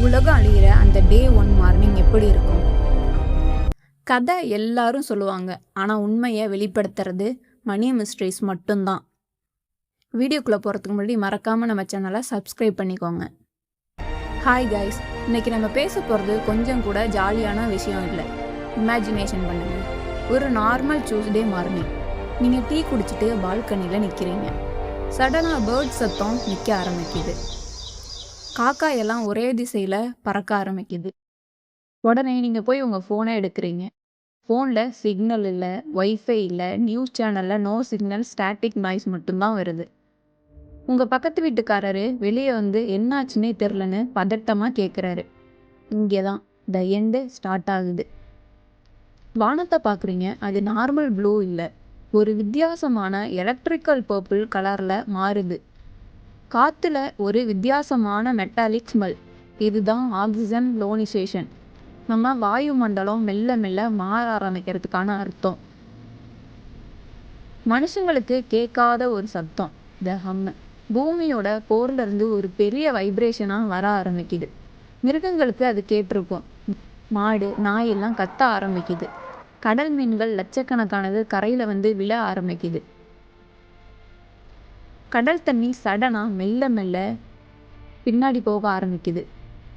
உலகம் அழியிற அந்த டே 1 மார்னிங் எப்படி இருக்கும்? கதை எல்லாரும் சொல்லுவாங்க. ஆனால் உண்மையை வெளிப்படுத்துறது மணி மிஸ்ட்ரீஸ் மட்டும்தான். வீடியோக்குள்ளே போகிறதுக்கு முன்னாடி மறக்காமல் நம்ம சேனலை சப்ஸ்கிரைப் பண்ணிக்கோங்க. ஹாய் கைஸ், இன்னைக்கு நம்ம பேச போகிறது கொஞ்சம் கூட ஜாலியான விஷயம் இல்லை. இமேஜினேஷன் பண்ணுங்க. ஒரு நார்மல் டியூஸ்டே மார்னிங் நீங்கள் டீ குடிச்சிட்டு பால்கனியில் நிற்கிறீங்க. சடனாக பேர்ட் சத்தம் நிற்க ஆரம்பிக்குது. காக்காயெல்லாம் ஒரே திசையில் பறக்க ஆரம்பிக்குது. உடனே நீங்கள் போய் உங்கள் ஃபோனை எடுக்கிறீங்க. ஃபோனில் சிக்னல் இல்லை, ஒய்ஃபை இல்லை, நியூஸ் சேனலில் நோ சிக்னல், ஸ்டாட்டிக் நாய்ஸ் மட்டும்தான் வருது. உங்கள் பக்கத்து வீட்டுக்காரரு வெளியே வந்து என்னாச்சுன்னே தெரிலன்னு பதட்டமாக கேட்குறாரு. இங்கே தான் த எண்டு ஸ்டார்ட் ஆகுது. வானத்தை பார்க்குறீங்க. அது நார்மல் ப்ளூ இல்லை, ஒரு வித்தியாசமான எலக்ட்ரிக்கல் பர்பிள் கலரில் மாறுது. காற்றுல ஒரு வித்தியாசமான மெட்டாலிக் ஸ்மெல். இதுதான் ஆக்சிஜன் லோனிசேஷன். நம்ம வாயுமண்டலம் மெல்ல மெல்ல மாற ஆரம்பிக்கிறதுக்கான அர்த்தம். மனுஷங்களுக்கு கேட்காத ஒரு சத்தம், த ஹம். பூமியோட கோர்லேருந்து ஒரு பெரிய வைப்ரேஷனாக வர ஆரம்பிக்குது. மிருகங்களுக்கு அது கேட்டிருக்கும். மாடு, நாயெல்லாம் கத்த ஆரம்பிக்குது. கடல் மீன்கள் லட்சக்கணக்கானது கரையில் வந்து விழ ஆரம்பிக்குது. கடல் தண்ணி சடனாக மெல்ல மெல்ல பின்னாடி போக ஆரம்பிக்குது.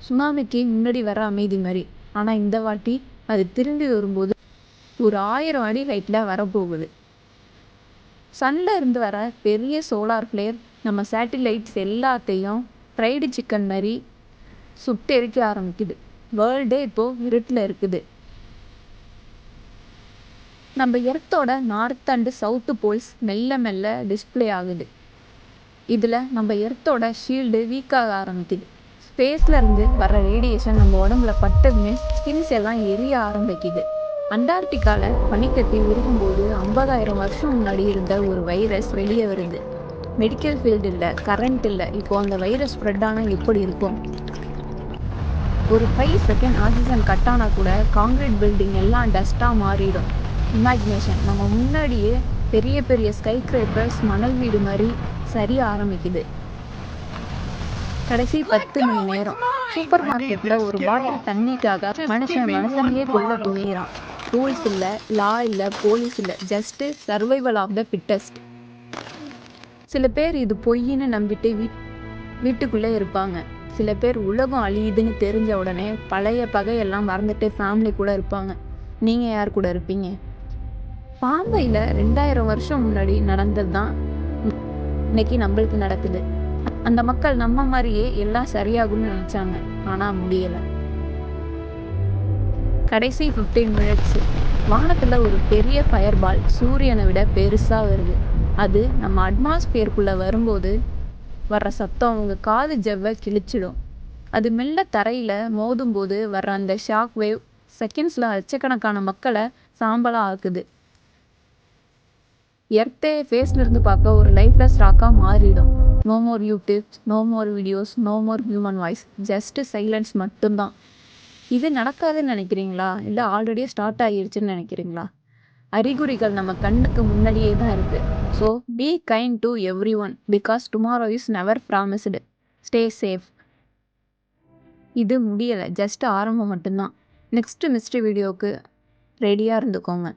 சுனாமிக்கு முன்னாடி வர அமைதி மாதிரி. ஆனால் இந்த வாட்டி அது திரும்பி வரும்போது ஒரு 1000 அடி ஹைட்டில் வரப்போகுது. சன்னில் இருந்து வர பெரிய சோலார் ஃப்ளேர் நம்ம சேட்டிலைட்ஸ் எல்லாத்தையும் ஃப்ரைடு சிக்கன் மாதிரி சுட்டெரிக்க ஆரம்பிக்குது. வேர்ல்டே இப்போது இருட்டில் இருக்குது. நம்ம எர்த்தோட நார்த் அண்டு சவுத்து போல்ஸ் மெல்ல மெல்ல டிஸ்பிளே ஆகுது. இதில் நம்ம எர்த்தோட ஷீல்டு வீக்காக ஆரம்பிக்குது. ஸ்பேஸில் இருந்து வர ரேடியேஷன் நம்ம உடம்புல பட்டதுமே ஸ்கின்ஸ் எல்லாம் எரிய ஆரம்பிக்குது. அண்டார்டிகாவில் பனிக்கட்டி இருக்கும்போது 50,000 வருஷம் முன்னாடி இருந்த ஒரு வைரஸ் வெளியே வருது. மெடிக்கல் ஃபீல்டு இல்லை, கரண்ட் இல்லை. இப்போ அந்த வைரஸ் ஸ்ப்ரெட் ஆனால் எப்படி இருக்கும்? ஒரு 5 செகண்ட் ஆக்சிஜன் கட் ஆனால் கூட காங்கிரீட் பில்டிங் எல்லாம் டஸ்ட்டாக மாறிடும். இமேஜினேஷன் நம்ம முன்னாடியே பெரிய பெரிய ஸ்கை கிரேப்பர்ஸ் மணல் வீடு மாதிரி சரிய ஆரம்பிக்குது. கடைசி 10 மணி நேரம். சூப்பர் மார்க்கெட்டில் ஒரு பாட்டில் தண்ணிக்காக மனுஷனையே கொல்ல துணிகிறான். ரூல்ஸ் இல்லை, லா இல்லை, போலீஸ் இல்லை, just survival of the fittest. சில பேர் இது பொய்ன்னு நம்பிட்டு வீட்டுக்குள்ளே இருப்பாங்க. சில பேர் உலகம் அழியுதுன்னு தெரிஞ்ச உடனே பழைய பகையெல்லாம் மறந்துட்டு ஃபேமிலி கூட இருப்பாங்க. நீங்கள் யார் கூட இருப்பீங்க? பாம்பையில் 2000 வருஷம் முன்னாடி நடந்தது தான் இன்னைக்கு நம்மளுக்கு நடக்குது. அந்த மக்கள் நம்ம மாதிரியே எல்லாம் சரியாகும்னு நினச்சாங்க, ஆனால் முடியலை. கடைசி 15 மினிட்ஸு. வானத்தில் ஒரு பெரிய ஃபயர்பால் சூரியனை விட பெருசாக வருது. அது நம்ம அட்மாஸ்பியருக்குள்ளே வரும்போது வர்ற சத்தம் உங்கள் காது ஜவ்வை கிழிச்சிடும். அது மெல்ல தரையில் மோதும்போது வர்ற அந்த ஷாக் வேவ் செகண்ட்ஸில் லட்சக்கணக்கான மக்களை சாம்பலாக ஆக்குது. எர்த்தே ஃபேஸ்லேருந்து பார்க்க ஒரு லைஃப்லெஸ் ராக்காக மாறிடும். No more YouTubes, no more videos, no more human voice, just silence மட்டும்தான். இது நடக்காதுன்னு நினைக்கிறீங்களா? இல்லை ஆல்ரெடியே ஸ்டார்ட் ஆகிடுச்சுன்னு நினைக்கிறீங்களா? அறிகுறிகள் நம்ம கண்ணுக்கு முன்னாடியே தான் இருக்குது. So be kind to every one, because tomorrow is never promised. Stay safe. இது முடியலை, ஜஸ்ட் ஆரம்பம் மட்டும்தான். நெக்ஸ்ட்டு மிஸ்ட்ரி வீடியோவுக்கு ரெடியாக இருந்துக்கோங்க.